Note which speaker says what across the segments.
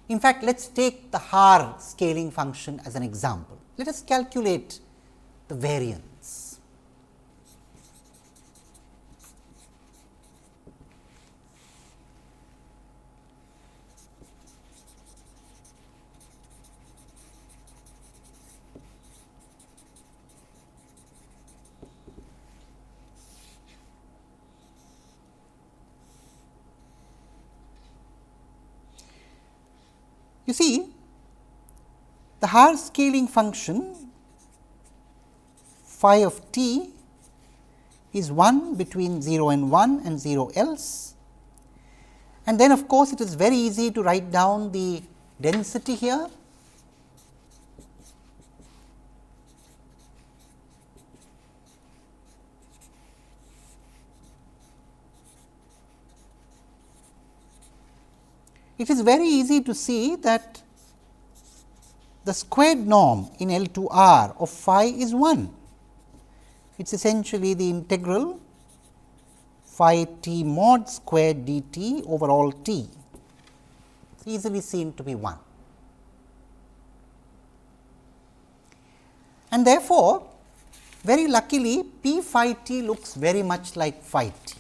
Speaker 1: In fact, let us take the Haar scaling function as an example. Let us calculate the variance. You see, the Haar scaling function phi of t is 1 between 0 and 1 and 0 else, and then of course, it is very easy to write down the density here. It is very easy to see that the squared norm in L 2 R of phi is 1. It is essentially the integral phi t mod squared d t over all t, easily seen to be 1. And therefore, very luckily p phi t looks very much like phi t.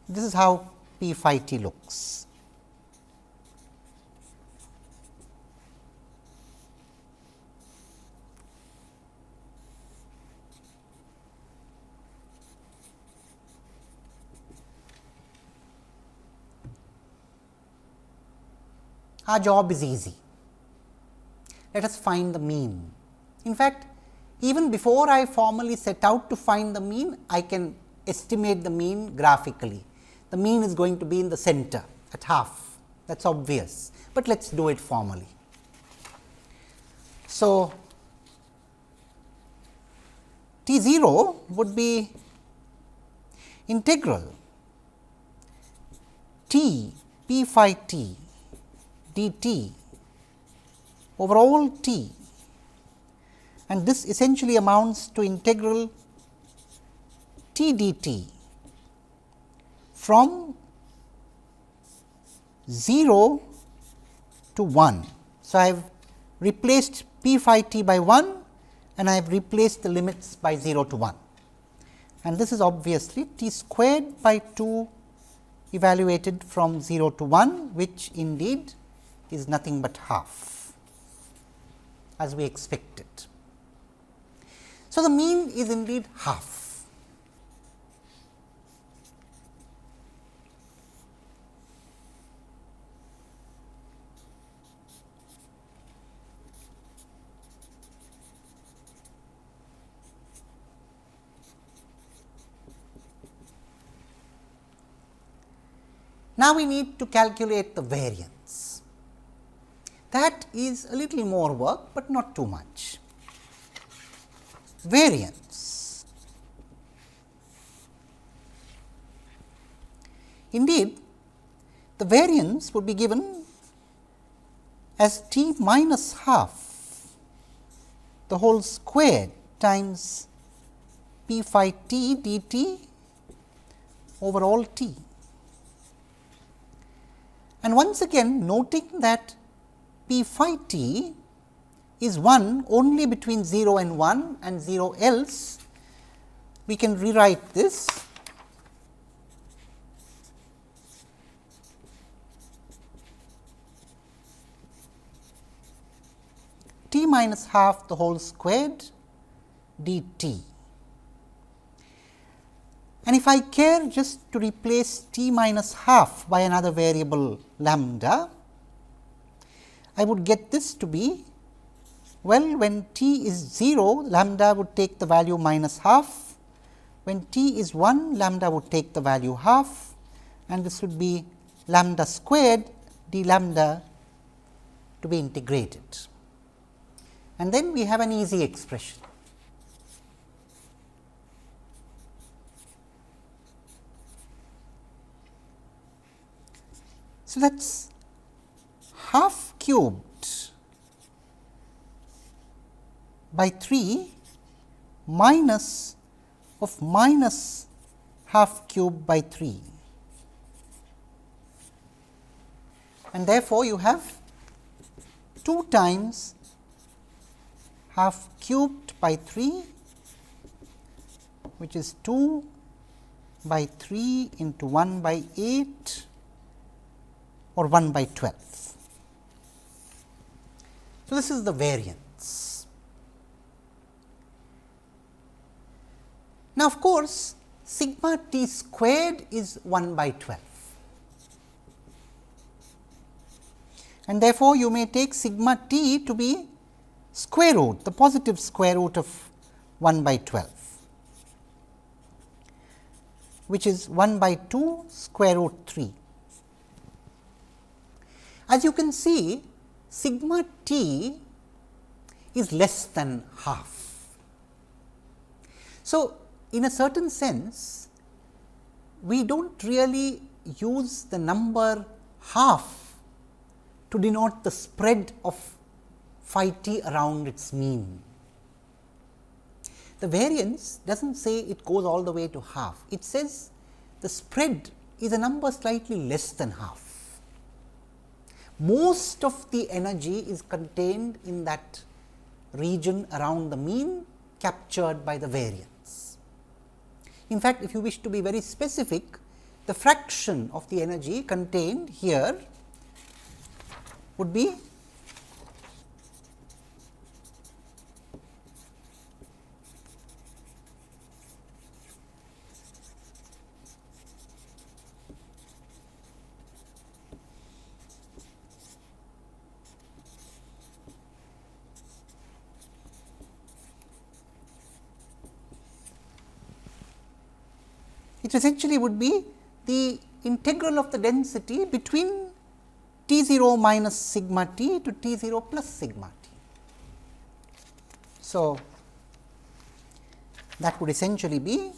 Speaker 1: This is how p phi t looks. Our job is easy. Let us find the mean. In fact, even before I formally set out to find the mean, I can estimate the mean graphically. The mean is going to be in the center at half, that is obvious, but let us do it formally. So, T 0 would be integral T p phi t d t over all t, and this essentially amounts to integral t d t from 0 to 1. So, I have replaced p phi t by 1 and I have replaced the limits by 0 to 1, and this is obviously t squared by 2 evaluated from 0 to 1, which indeed is nothing but half, as we expected. So, the mean is indeed half. Now, we need to calculate the variance. That is a little more work, but not too much. Variance. Indeed, the variance would be given as t minus half the whole squared times p phi t d t over all t. And once again, noting that p phi t is 1 only between 0 and 1 and 0 else, we can rewrite this t minus half the whole squared d t. And if I care just to replace t minus half by another variable lambda, I would get this to be, well, when t is 0, lambda would take the value minus half, when t is 1, lambda would take the value half, and this would be lambda squared d lambda to be integrated. And then we have an easy expression. So, that is half cubed by 3 minus of minus half cubed by 3. and therefore, you have 2 times half cubed by 3, which is 2 by 3 into 1 by 8 or 1 by 12. So, this is the variance. Now, of course, sigma t squared is 1 by 12, and therefore, you may take sigma t to be square root, the positive square root of 1 by 12, which is 1 by 2 square root 3. As you can see, sigma t is less than half. So, in a certain sense, we do not really use the number half to denote the spread of phi t around its mean. The variance does not say it goes all the way to half, it says the spread is a number slightly less than half. Most of the energy is contained in that region around the mean captured by the variance. In fact, if you wish to be very specific, the fraction of the energy contained here would be it essentially would be the integral of the density between T 0 minus sigma t to T 0 plus sigma t. So, that would essentially be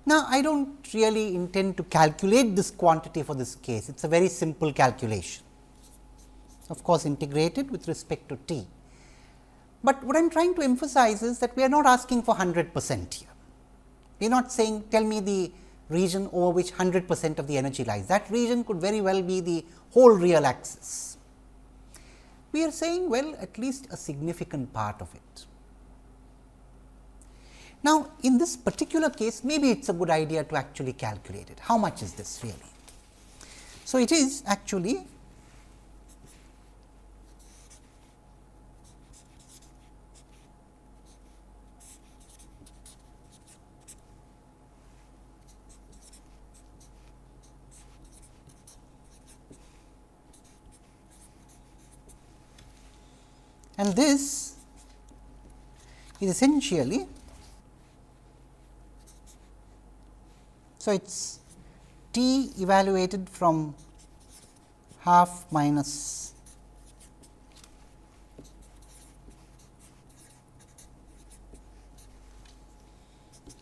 Speaker 1: Now, I do not really intend to calculate this quantity for this case, it is a very simple calculation, of course, integrated with respect to t. But what I am trying to emphasize is that we are not asking for 100% here. We are not saying tell me the region over which 100% of the energy lies, that region could very well be the whole real axis. We are saying well at least a significant part of it. Now, in this particular case, maybe it is a good idea to actually calculate it. How much is this really? So, it is actually and this is essentially, so, it is t evaluated from half minus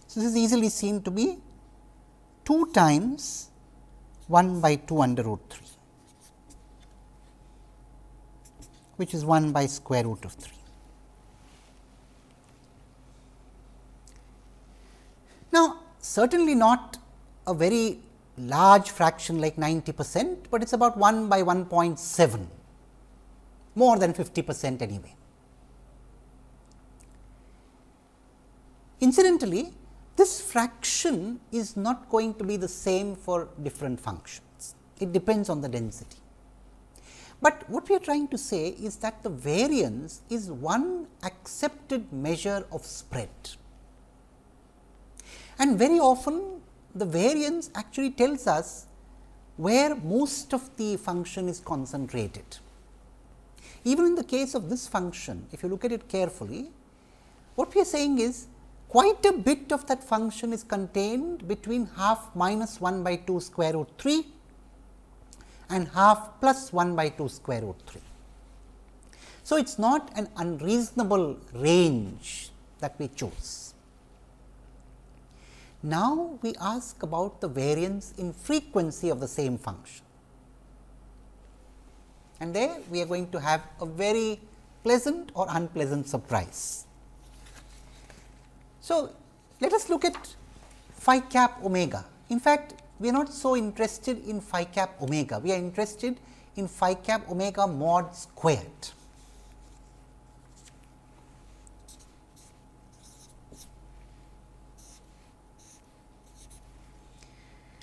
Speaker 1: so, this is easily seen to be 2 times 1 by 2 under root 3, which is 1 by square root of 3. Now, certainly not a very large fraction like 90%, but it is about 1 by 1.7, more than 50% anyway. Incidentally, this fraction is not going to be the same for different functions, it depends on the density. But what we are trying to say is that the variance is one accepted measure of spread, and very often the variance actually tells us where most of the function is concentrated. Even in the case of this function, if you look at it carefully, what we are saying is quite a bit of that function is contained between half minus 1 by 2 square root 3 and half plus 1 by 2 square root 3. So, it is not an unreasonable range that we choose. Now, we ask about the variance in frequency of the same function. and there we are going to have a very pleasant or unpleasant surprise. So, let us look at phi cap omega. In fact, we are not so interested in phi cap omega, we are interested in phi cap omega mod squared.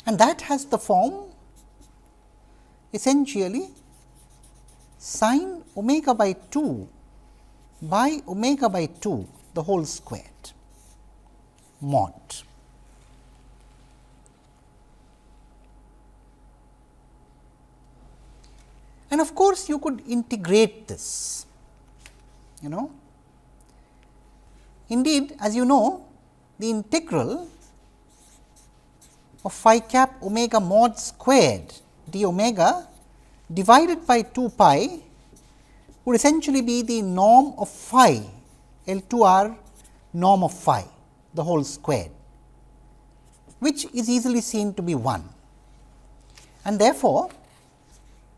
Speaker 1: And that has the form essentially sin omega by 2 by omega by 2 the whole squared mod. And of course, you could integrate this, Indeed, as you know, the integral of phi cap omega mod squared d omega divided by 2 pi would essentially be the norm of phi L2R norm of phi the whole squared, which is easily seen to be 1. And therefore,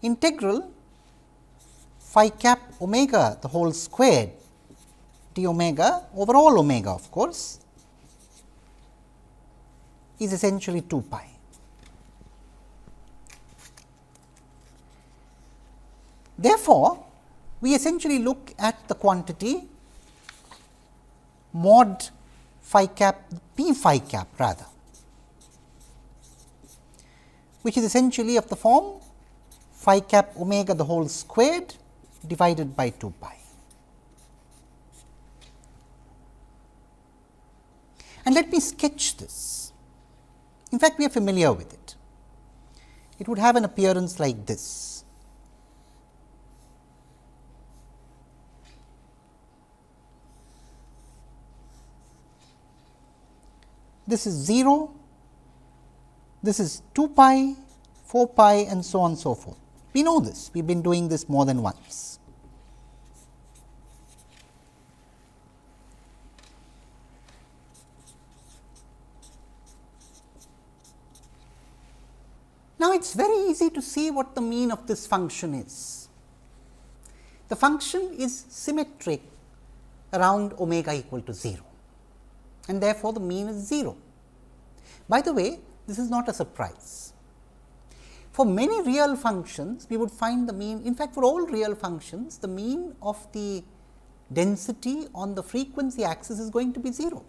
Speaker 1: integral phi cap omega the whole squared d omega over all omega, of course, is essentially 2 pi. Therefore, we essentially look at the quantity mod phi cap p phi cap rather, which is essentially of the form phi cap omega the whole squared divided by 2 pi. And let me sketch this. In fact, we are familiar with it. It would have an appearance like this. This is 0, this is 2 pi, 4 pi and so on and so forth. We know this, we have been doing this more than once. Now, it is very easy to see what the mean of this function is. The function is symmetric around omega equal to 0, and therefore, the mean is 0. By the way, this is not a surprise. For many real functions, we would find the mean, in fact, for all real functions, the mean of the density on the frequency axis is going to be 0.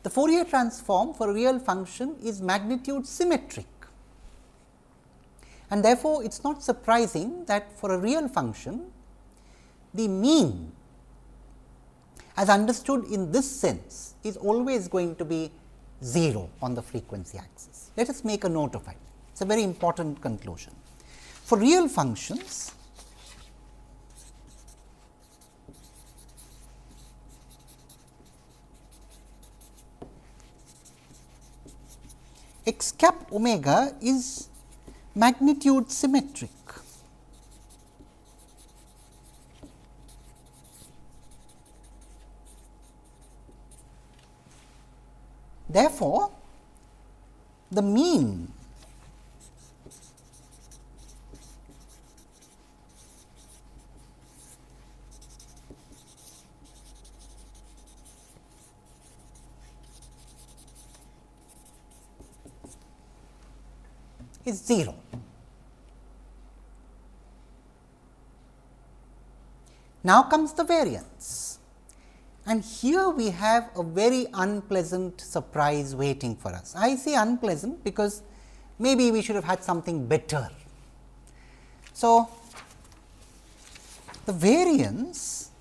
Speaker 1: The Fourier transform for a real function is magnitude symmetric, and therefore, it is not surprising that for a real function, the mean as understood in this sense is always going to be 0 on the frequency axis. Let us make a note of it. It is a very important conclusion. For real functions, x cap omega is magnitude symmetric. Therefore, the mean is 0. Now comes the variance, and here we have a very unpleasant surprise waiting for us. I say unpleasant because maybe we should have had something better. So, the variance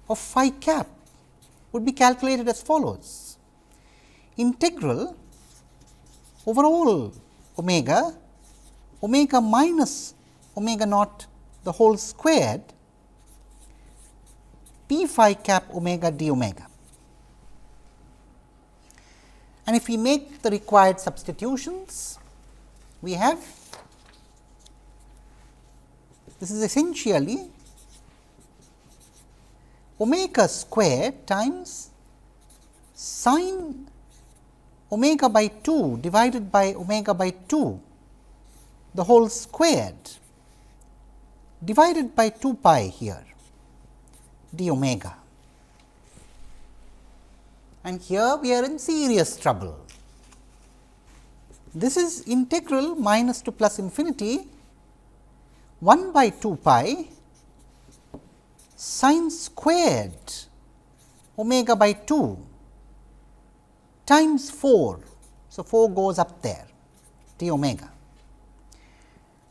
Speaker 1: of phi cap would be calculated as follows: integral over all omega, omega minus omega naught the whole squared p phi cap omega d omega. And if we make the required substitutions, we have this is essentially omega squared times sin omega by 2 divided by omega by 2 the whole squared divided by 2 pi here d omega. And here we are in serious trouble. This is integral minus to plus infinity 1 by 2 pi sin squared omega by 2 times 4. So, 4 goes up there d omega,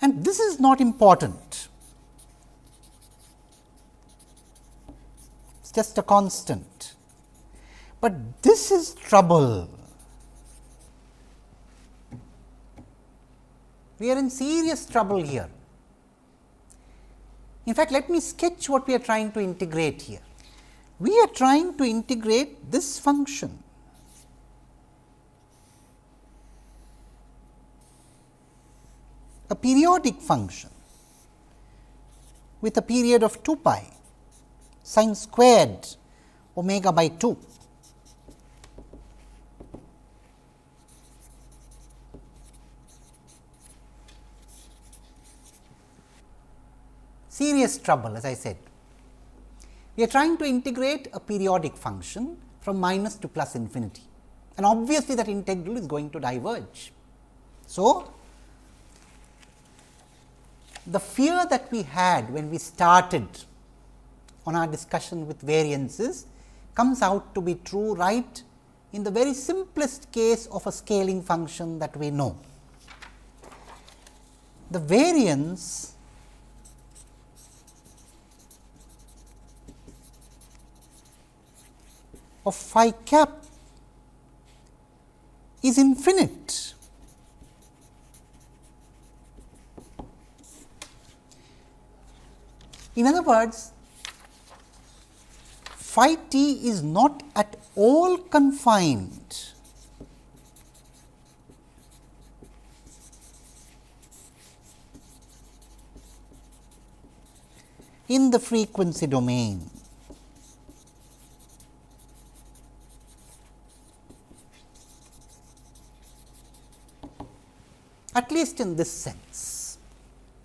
Speaker 1: and this is not important, it is just a constant, but this is trouble. We are in serious trouble here. In fact, let me sketch what we are trying to integrate here. We are trying to integrate this function a periodic function with a period of 2 pi sin squared omega by 2. Serious trouble, as I said. We are trying to integrate a periodic function from minus to plus infinity, and obviously that integral is going to diverge. So, the fear that we had when we started on our discussion with variances comes out to be true right in the very simplest case of a scaling function that we know. The variance of phi cap is infinite. In other words, phi t is not at all confined in the frequency domain. At least in this sense.